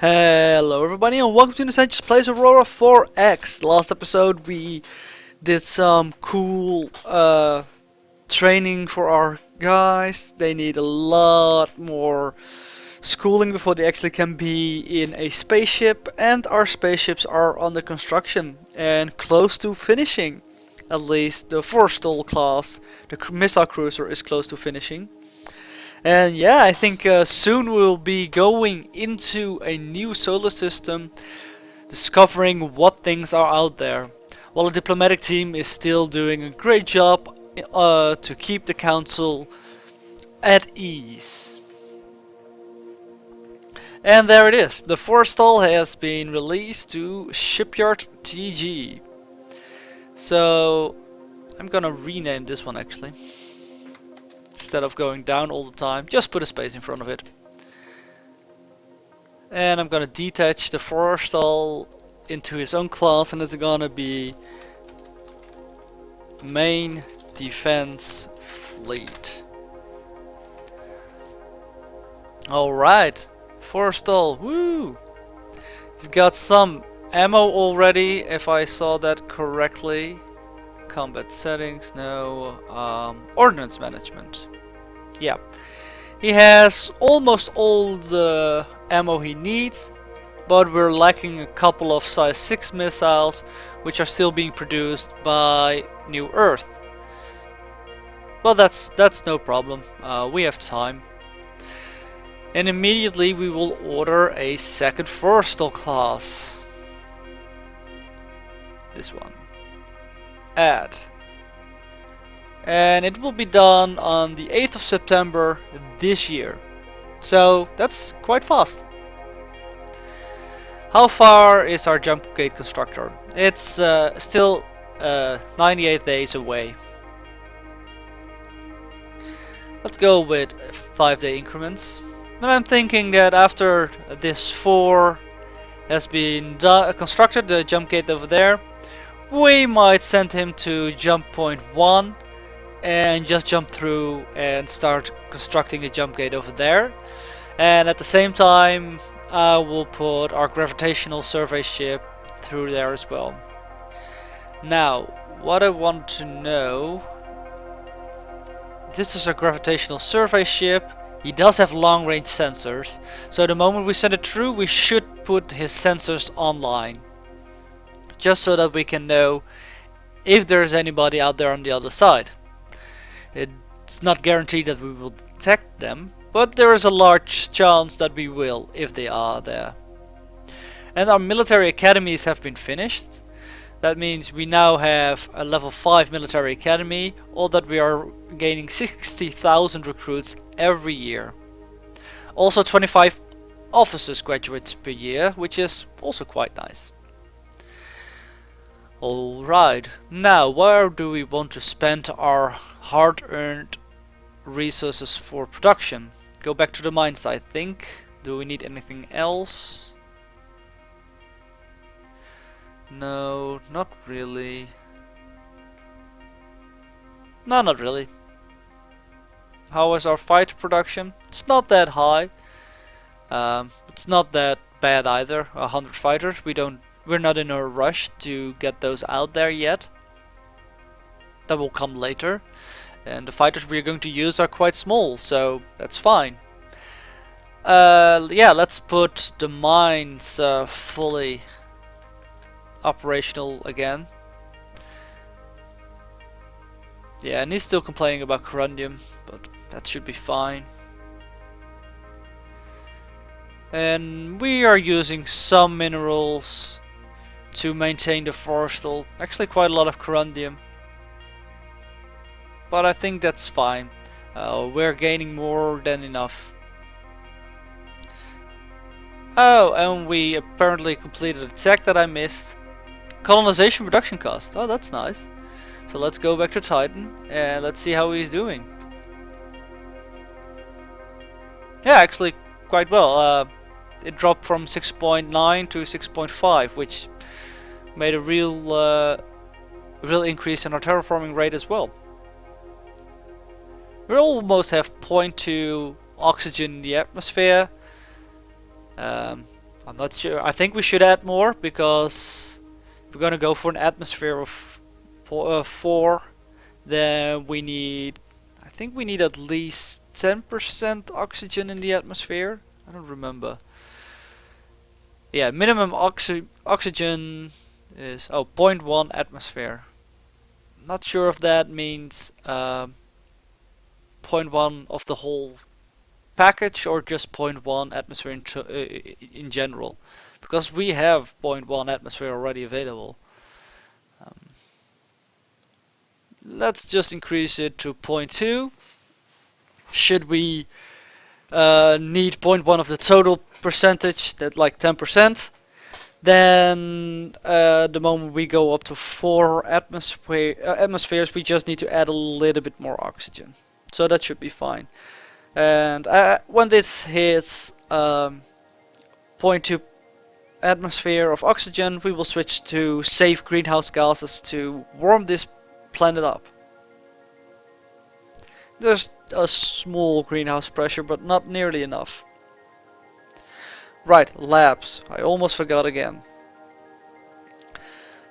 Hello everybody and welcome to the Sanchez Plays Aurora 4X. Last episode we did some cool training for our guys. They need a lot more schooling before they actually can be in a spaceship, and our spaceships are under construction and close to finishing. At least the Forrestal class, the missile cruiser, is close to finishing. And yeah, I think soon we'll be going into a new solar system, discovering what things are out there. While the diplomatic team is still doing a great job to keep the council at ease. And there it is, the Forrestal has been released to Shipyard TG. So I'm gonna rename this one actually. Instead of going down all the time, just put a space in front of it. And I'm gonna detach the Forrestal into his own class, and it's gonna be main defense fleet. Alright, Forrestal, woo! He's got some ammo already, if I saw that correctly. Combat settings, no. Ordnance management. Yeah. He has almost all the ammo he needs, but we're lacking a couple of size 6 missiles, which are still being produced by New Earth. Well, that's no problem. We have time. And immediately we will order a second Forrestal class. This one. Add. And it will be done on the 8th of September this year. So that's quite fast. How far is our jump gate constructor? It's still 98 days away. Let's go with 5-day increments. And I'm thinking that after this 4 has been constructed, the jump gate over there, we might send him to jump point 1 and just jump through and start constructing a jump gate over there. And at the same time, I will put our gravitational survey ship through there as well. Now, what I want to know, this is a gravitational survey ship. He does have long range sensors, so the moment we send it through, we should put his sensors online, just so that we can know if there's anybody out there on the other side. It's not guaranteed that we will detect them, but there is a large chance that we will if they are there. And our military academies have been finished. That means we now have a level 5 military academy, or that we are gaining 60,000 recruits every year. Also 25 officers graduates per year, which is also quite nice. Alright, now where do we want to spend our hard-earned resources for production? Go back to the mines, I think. Do we need anything else? No, not really. No, not really. How is our fighter production? It's not that high. It's not that bad either. 100 fighters. We're not in a rush to get those out there yet. That will come later. And the fighters we're going to use are quite small, so that's fine. Yeah, let's put the mines fully operational again. Yeah, and he's still complaining about corundium, but that should be fine. And we are using some minerals to maintain the Forrestal. Actually quite a lot of corundium, but I think that's fine. We're gaining more than enough. Oh, and we apparently completed a tech that I missed. Colonization reduction cost. Oh, that's nice. So let's go back to Titan and let's see how he's doing. Yeah, actually quite well. It dropped from 6.9 to 6.5, which made a real increase in our terraforming rate as well. We almost have 0.2 oxygen in the atmosphere. I'm not sure. I think we should add more because if we're gonna go for an atmosphere of 4, then we need. I think we need at least 10% oxygen in the atmosphere. I don't remember. Yeah, minimum oxygen is zero point 0.1 atmosphere. Not sure if that means zero point 0.1 of the whole package or just zero point 0.1 atmosphere in general, because we have zero point 0.1 atmosphere already available. Um, let's just increase it to zero point 0.2. Should we need zero point 0.1 of the total percentage, that like 10%, then the moment we go up to 4 atmospheres, we just need to add a little bit more oxygen. So that should be fine. And when this hits zero point 0.2 atmosphere of oxygen, we will switch to safe greenhouse gases to warm this planet up. There's a small greenhouse pressure, but not nearly enough. Right, labs. I almost forgot again.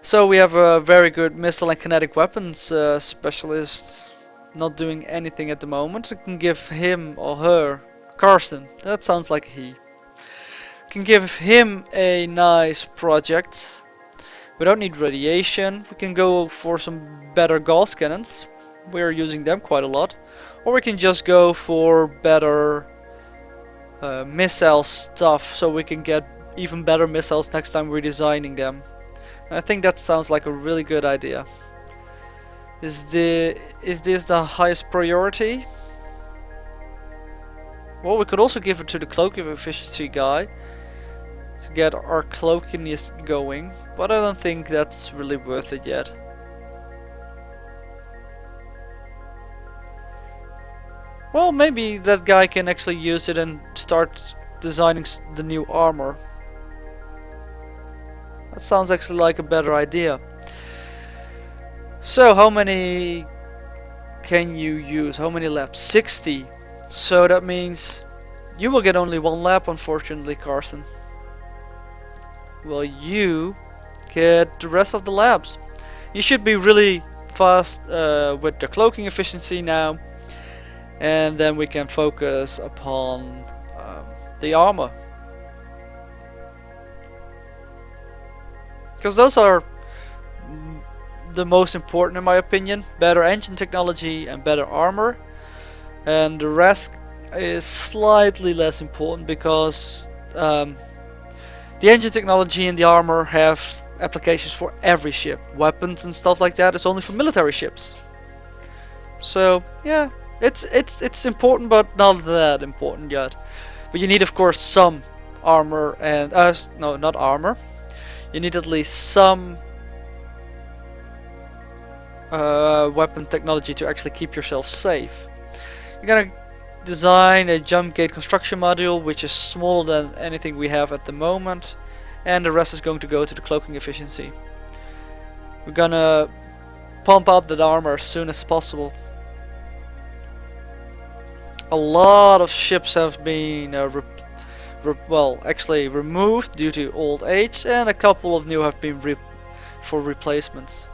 So we have a very good missile and kinetic weapons specialist, not doing anything at the moment. I can give him or her, Carson, that sounds like he, can give him a nice project. We don't need radiation. We can go for some better Gauss cannons. We're using them quite a lot. Or we can just go for better missile stuff, so we can get even better missiles next time we're designing them. And I think that sounds like a really good idea. Is this the highest priority? Well, we could also give it to the cloaking efficiency guy to get our cloakiness going, but I don't think that's really worth it yet. Well, maybe that guy can actually use it and start designing the new armor. That sounds actually like a better idea. So, how many can you use? How many laps? 60. So that means you will get only 1 lap, unfortunately, Carson. Well, you get the rest of the laps. You should be really fast with the cloaking efficiency now. And then we can focus upon the armor. Because those are the most important in my opinion. Better engine technology and better armor. And the rest is slightly less important because the engine technology and the armor have applications for every ship. Weapons and stuff like that is only for military ships. So yeah, it's important, but not that important yet. But you need, of course, some armor and no, not armor. You need at least some weapon technology to actually keep yourself safe. You're gonna design a jump gate construction module, which is smaller than anything we have at the moment, and the rest is going to go to the cloaking efficiency. We're gonna pump out that armor as soon as possible. A lot of ships have been actually removed due to old age, and a couple of new have been for replacements.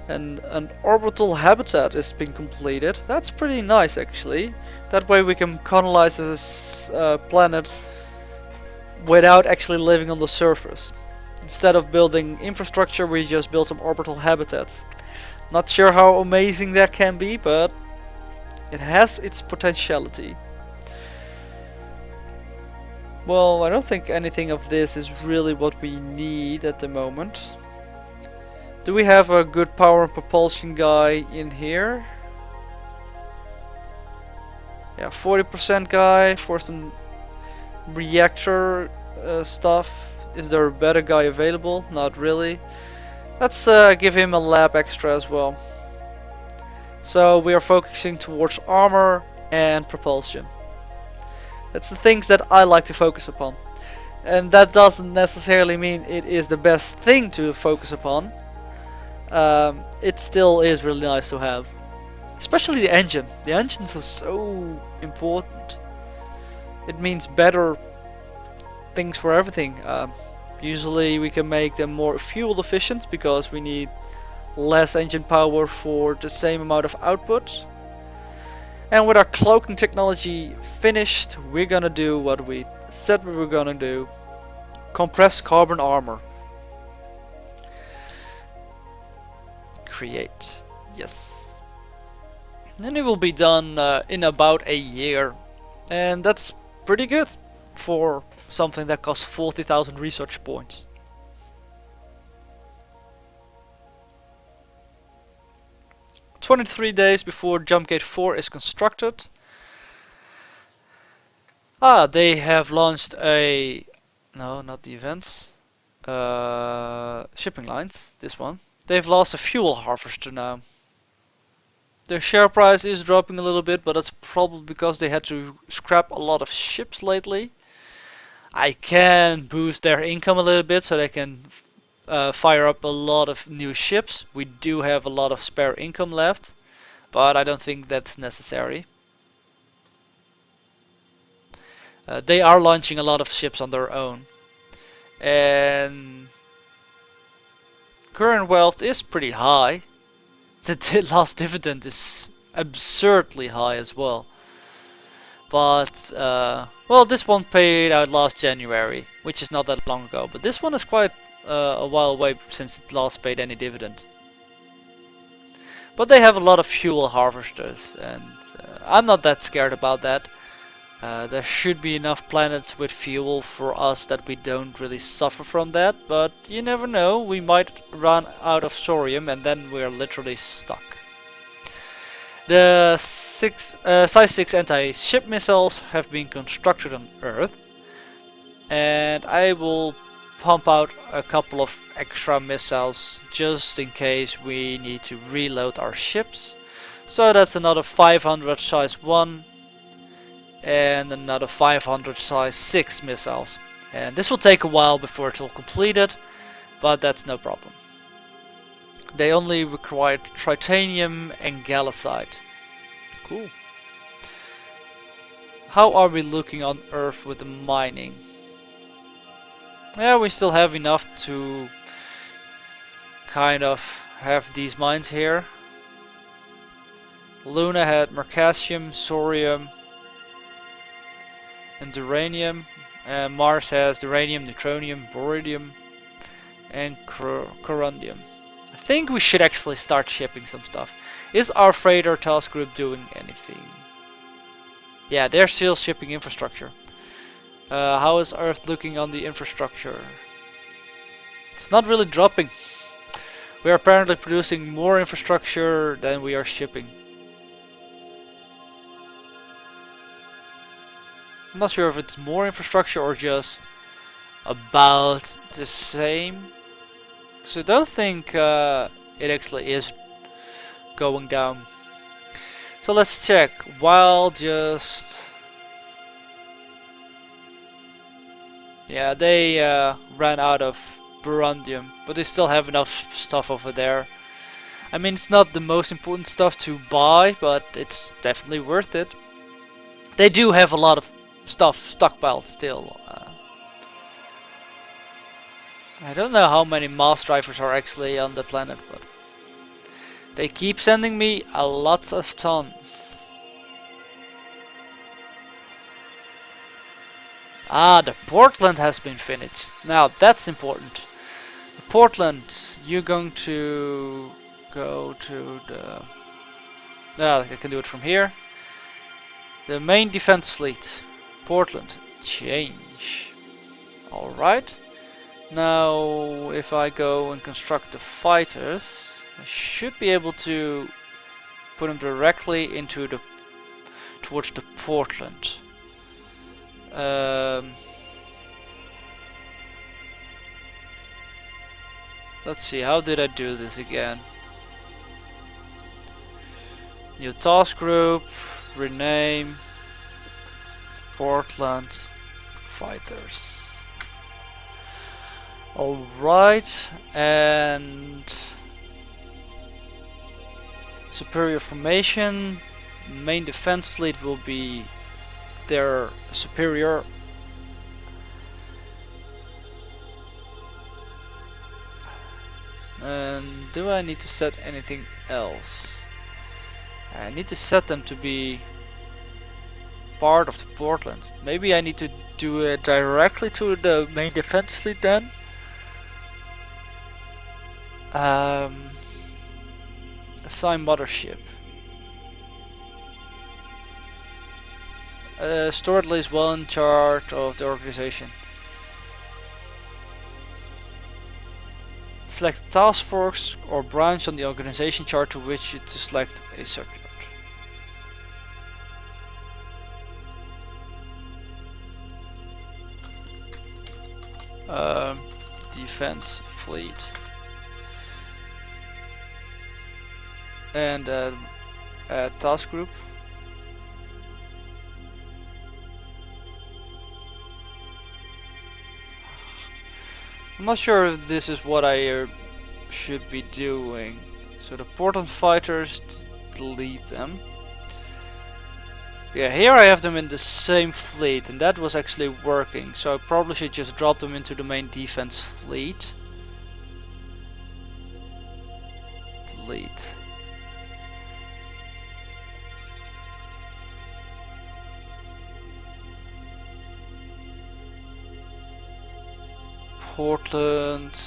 And an orbital habitat has been completed. That's pretty nice, actually. That way we can colonize this planet without actually living on the surface. Instead of building infrastructure, we just build some orbital habitats. Not sure how amazing that can be, but it has its potentiality. Well, I don't think anything of this is really what we need at the moment. Do we have a good power and propulsion guy in here? Yeah, 40% guy for some reactor stuff. Is there a better guy available? Not really. Let's give him a lab extra as well. So we are focusing towards armor and propulsion. That's the things that I like to focus upon. And that doesn't necessarily mean it is the best thing to focus upon. It still is really nice to have. Especially the engine. The engines are so important. It means better things for everything. Usually we can make them more fuel efficient because we need less engine power for the same amount of output. And with our cloaking technology finished, we're gonna do what we said we were gonna do. Compressed carbon armor. Create. Yes. And it will be done in about a year. And that's pretty good for something that costs 40,000 research points. 23 days before jump gate 4 is constructed. They have launched a... No, not the events. Shipping lines, this one. They've lost a fuel harvester now. Their share price is dropping a little bit, but that's probably because they had to scrap a lot of ships lately. I can boost their income a little bit so they can fire up a lot of new ships. We do have a lot of spare income left, but I don't think that's necessary. They are launching a lot of ships on their own, and current wealth is pretty high. The last dividend is absurdly high as well. But, well, this one paid out last January, which is not that long ago. But this one is quite a while away since it last paid any dividend. But they have a lot of fuel harvesters, and I'm not that scared about that. There should be enough planets with fuel for us that we don't really suffer from that, but you never know, we might run out of thorium and then we're literally stuck. The size 6 anti-ship missiles have been constructed on Earth, and I will pump out a couple of extra missiles just in case we need to reload our ships. So that's another 500 size 1 and another 500 size 6 missiles. And this will take a while before it's all completed, but that's no problem. They only require titanium and gallicite. Cool. How are we looking on Earth with the mining? Yeah, we still have enough to kind of have these mines here. Luna had mercasium, thorium, and uranium. Mars has uranium, neutronium, boridium, and corundium. I think we should actually start shipping some stuff. Is our freighter task group doing anything? Yeah, they're still shipping infrastructure. How is Earth looking on the infrastructure? It's not really dropping. We are apparently producing more infrastructure than we are shipping. I'm not sure if it's more infrastructure or just about the same. So I don't think it actually is going down. So let's check. While just... Yeah, they ran out of Burundium, but they still have enough stuff over there. I mean, it's not the most important stuff to buy, but it's definitely worth it. They do have a lot of stuff stockpiled still. I don't know how many mass drivers are actually on the planet, but they keep sending me a lots of tons. The Portland has been finished. Now that's important. The Portland, you're going to go to the... I can do it from here. The main defense fleet. Portland. Change. Alright. Now, if I go and construct the fighters, I should be able to put them directly into the... towards the Portland. Let's see, how did I do this again? New task group, rename, Portland, fighters. Alright, and Superior formation. Main defense fleet will be their superior. And do I need to set anything else? I need to set them to be part of the Portland. Maybe I need to do it directly to the main defense fleet then. Assign mothership. Store at least one chart of the organization. Select task force or branch on the organization chart to which you to select a subchart. Defense fleet. And task group. I'm not sure if this is what I should be doing. So the Portland fighters, delete them. Yeah, here I have them in the same fleet, and that was actually working. So I probably should just drop them into the main defense fleet. Delete. Portland.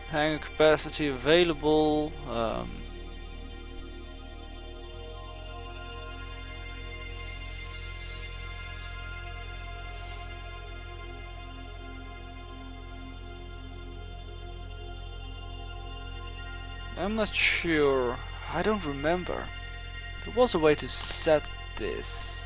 Hangar capacity available. I'm not sure. I don't remember. There was a way to set this.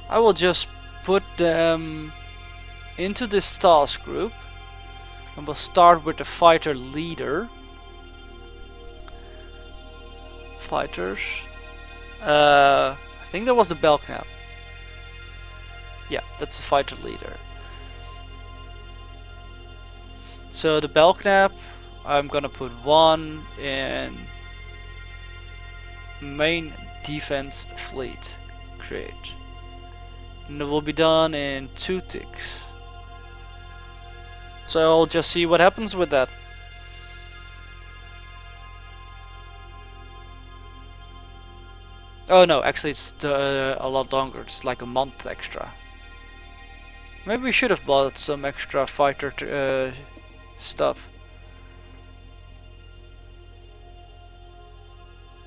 I will just put them into this task group and we'll start with the fighter leader. Fighters. I think that was the Belknap. Yeah, that's the fighter leader. So the Belknap, I'm gonna put one in main defense fleet. Create. And it will be done in 2 ticks. So I'll just see what happens with that. Oh no, actually it's a lot longer. It's like a month extra. Maybe we should have bought some extra fighter stuff.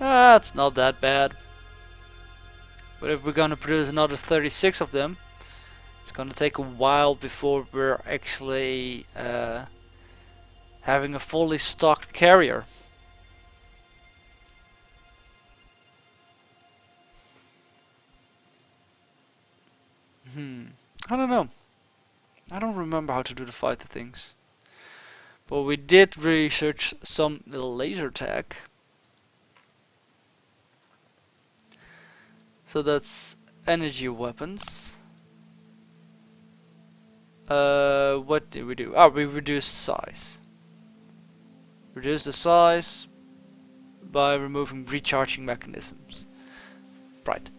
Ah, it's not that bad. But if we're gonna produce another 36 of them, it's gonna take a while before we're actually having a fully stocked carrier. I don't know. I don't remember how to do the fighter things. But we did research some laser tech. So that's energy weapons. What did we do? We reduced size. Reduce the size by removing recharging mechanisms. Right.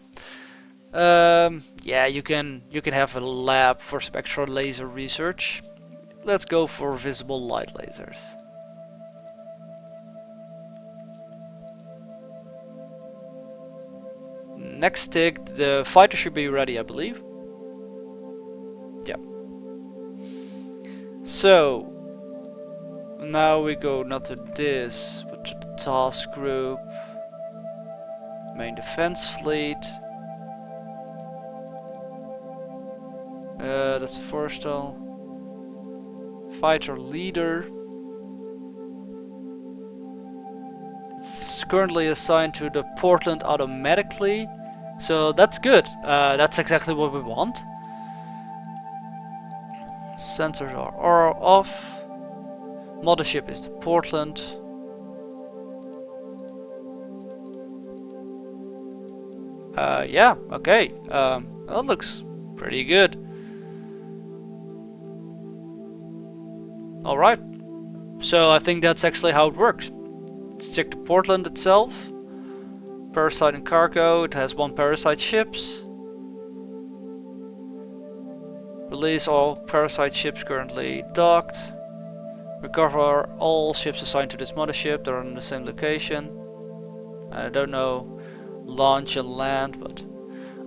Yeah, you can have a lab for spectral laser research. Let's go for visible light lasers. Next tick, the fighter should be ready, I believe. Yeah. So now we go not to this, but to the task group, main defense fleet. That's the Forrestal. Fighter leader. It's currently assigned to the Portland automatically, so that's good. That's exactly what we want. Sensors are off. Mothership is the Portland. Yeah, okay. That looks pretty good. Alright, so I think that's actually how it works. Let's check the Portland itself. Parasite and cargo, it has 1 parasite ships. Release all parasite ships currently docked. Recover all ships assigned to this mothership, they're on the same location. I don't know launch and land, but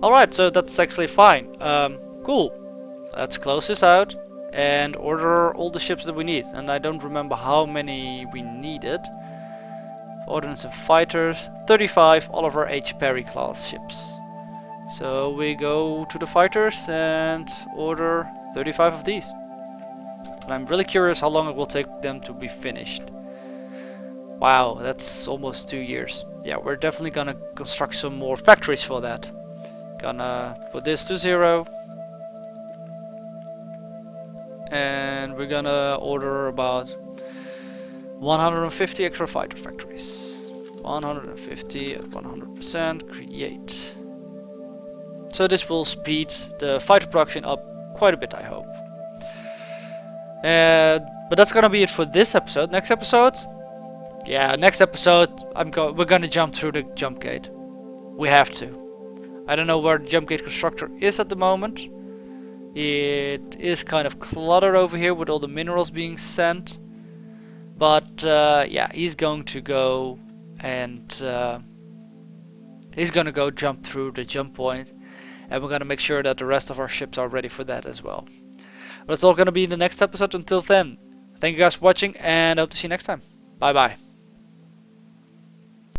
alright, so that's actually fine. Cool. Let's close this out and order all the ships that we need. And I don't remember how many we needed. Ordnance and fighters, 35 Oliver H. Perry class ships. So we go to the fighters and order 35 of these. And I'm really curious how long it will take them to be finished. Wow, that's almost 2 years. Yeah, we're definitely gonna construct some more factories for that. Gonna put this to 0. And we're gonna order about 150 extra fighter factories. 150 at 100%, create. So this will speed the fighter production up quite a bit, I hope. But that's gonna be it for this episode. Next episode, next episode, we're gonna jump through the jump gate. We have to. I don't know where the jump gate constructor is at the moment. It is kind of cluttered over here with all the minerals being sent. But yeah, he's going to go and he's gonna go jump through the jump point, and we're gonna make sure that the rest of our ships are ready for that as well. But it's all gonna be in the next episode. Until then, thank you guys for watching, and I hope to see you next time. Bye bye.